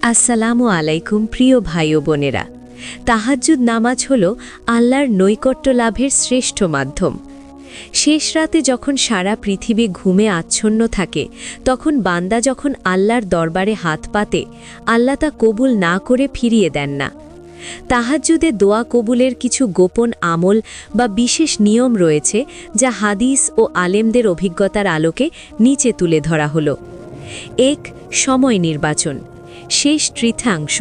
আসসালামু আলাইকুম প্রিয় ভাই ও বোনেরা। তাহাজ্জুদ নামাজ হল আল্লাহর নৈকট্য লাভের শ্রেষ্ঠ মাধ্যম। শেষ রাতে যখন সারা পৃথিবী ঘুমে আচ্ছন্ন থাকে, তখন বান্দা যখন আল্লাহর দরবারে হাত পাতে, আল্লাহ তা কবুল না করে ফিরিয়ে দেন না। তাহাজ্জুদে দোয়া কবুলের কিছু গোপন আমল বা বিশেষ নিয়ম রয়েছে, যা হাদিস ও আলেমদের অভিজ্ঞতার আলোকে নিচে তুলে ধরা হলো। ১. সময় নির্বাচন। শেষ তৃতীয়াংশ।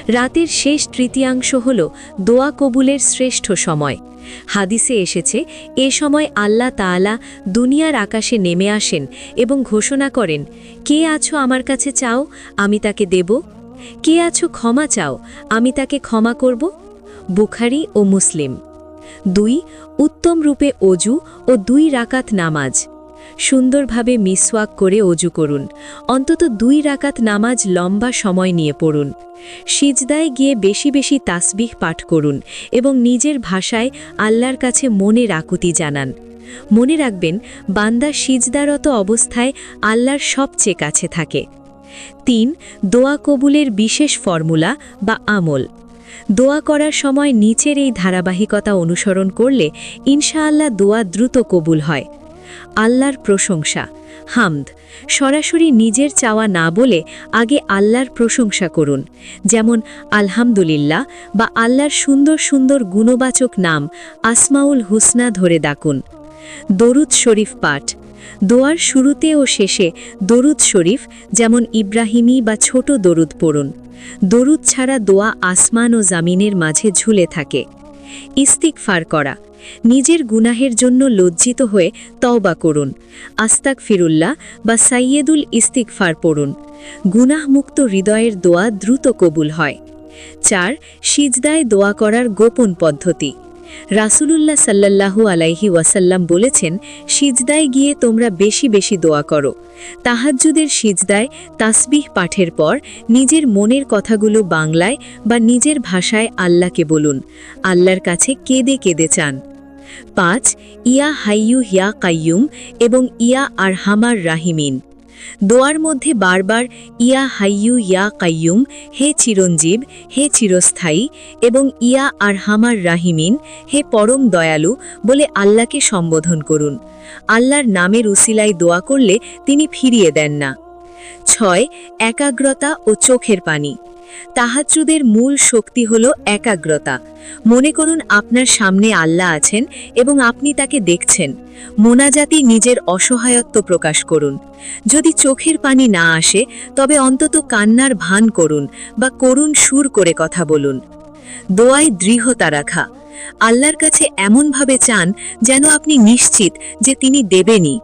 রাতের শেষ তৃতীয়াংশ হল দোয়া কবুলের শ্রেষ্ঠ সময়। হাদিসে এসেছে, এ সময় আল্লাহ তাআলা দুনিয়ার আকাশে নেমে আসেন এবং ঘোষণা করেন, কে আছো আমার কাছে চাও, আমি তাকে দেব। কে আছো ক্ষমা চাও, আমি তাকে ক্ষমা করব। বুখারী ও মুসলিম। ২. উত্তম রূপে অজু ও ২ রাকাত নামাজ। সুন্দরভাবে মিসওয়াক করে অজু করুন। অন্তত ২ রাকাত নামাজ লম্বা সময় নিয়ে পড়ুন। সিজদায় গিয়ে বেশি বেশি তাসবিহ পাঠ করুন এবং নিজের ভাষায় আল্লাহর কাছে মনের আকুতি জানান। মনে রাখবেন, বান্দা সিজদারত অবস্থায় আল্লাহর সবচেয়ে কাছে থাকে। ৩. দোয়া কবুলের বিশেষ ফর্মুলা বা আমল। দোয়া করার সময় নিচের এই ধারাবাহিকতা অনুসরণ করলে ইনশাআল্লাহ দোয়া দ্রুত কবুল হয়। আল্লাহর প্রশংসা, হামদ। সরাসরি নিজের চাওয়া না বলে আগে আল্লাহর প্রশংসা করুন, যেমন আলহামদুলিল্লাহ বা আল্লাহর সুন্দর সুন্দর গুণবাচক নাম আসমাউল হুসনা ধরে ডাকুন। দরুদ শরীফ পাঠ। দোয়ার শুরুতে ও শেষে দরুদ শরীফ, যেমন ইব্রাহিমী বা ছোট দরুদ পড়ুন। দরুদ ছাড়া দোয়া আসমান ও জামিনের মাঝে ঝুলে থাকে। ইস্তিগফার করা। নিজের গুনাহের জন্য লজ্জিত হয়ে তওবা করুন। আস্তাগফিরুল্লাহ বা সাইয়্যিদুল ইস্তিগফার পড়ুন। গুনাহমুক্ত হৃদয়ের দোয়া দ্রুত কবুল হয়। ৪. সিজদায় দোয়া করার গোপন পদ্ধতি। রাসূলুল্লাহ সাল্লাল্লাহু আলাইহি ওয়াসাল্লাম বলেছেন, সিজদায় গিয়ে তোমরা বেশি বেশি দোয়া করো। তাহাজ্জুদের সিজদায় তাসবিহ পাঠের পর নিজের মনের কথাগুলো বাংলায় বা নিজের ভাষায় আল্লাহকে বলুন। আল্লাহর কাছে কেঁদে কেঁদে চান। ৫. ইয়া হাইয়ু ইয়া কাইয়ুম এবং ইয়া আরহামার রাহিমিন। দোয়ার মধ্যে বারবার ইয়া হাইয়ু ইয়া কাইয়ুম, হে চিরঞ্জীব, হে চিরস্থায়ী, এবং ইয়া আরহামার রাহিমিন, হে পরম দয়ালু বলে আল্লাহকে সম্বোধন করুন। আল্লাহর নামের উসিলায় দোয়া করলে তিনি ফিরিয়ে দেন না। ৬. একাগ্রতা ও চোখের পানি। তাহাজ্জুদের মূল শক্তি হল একাগ্রতা। মনে করুন আপনার সামনে আল্লাহ আছেন এবং আপনি তাকে দেখছেন। মোনাজাতি নিজের অসহায়ত্ব প্রকাশ করুন। যদি চোখের পানি না আসে, তবে অন্তত কান্নার ভান করুন বা করুণ সুর করে কথা বলুন। দোয়ায় দৃঢ়তা রাখা। আল্লাহর কাছে এমনভাবে চান যেন আপনি নিশ্চিত যে তিনি দেবেনই।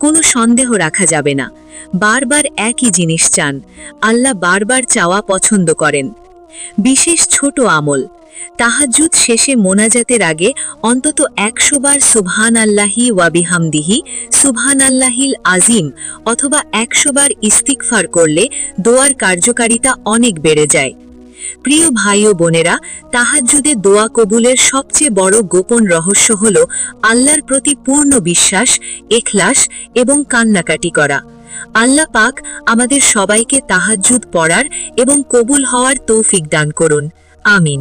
কোনো সন্দেহ রাখা যাবে না। বারবার একই জিনিস চান। আল্লাহ বারবার চাওয়া পছন্দ করেন। বিশেষ ছোট আমল। তাহাজ্জুদ শেষে মোনাজাতের আগে অন্তত ১০০ বার সুবহানাল্লাহি ওয়া বিহামদিহি, সুবহানাল্লাহিল আজিম অথবা ১০০ বার ইস্তিগফার করলে দোয়ার কার্যকারিতা অনেক বেড়ে যায়। প্রিয় ভাই ও বোনেরা, তাহাজ্জুদে দোয়া কবুলের সবচেয়ে বড় গোপন রহস্য হল আল্লাহর প্রতি পূর্ণ বিশ্বাস, ইখলাস এবং কান্নাকাটি করা। আল্লাহ পাক আমাদের সবাইকে তাহাজ্জুদ পড়ার এবং কবুল হওয়ার তৌফিক দান করুন। আমিন।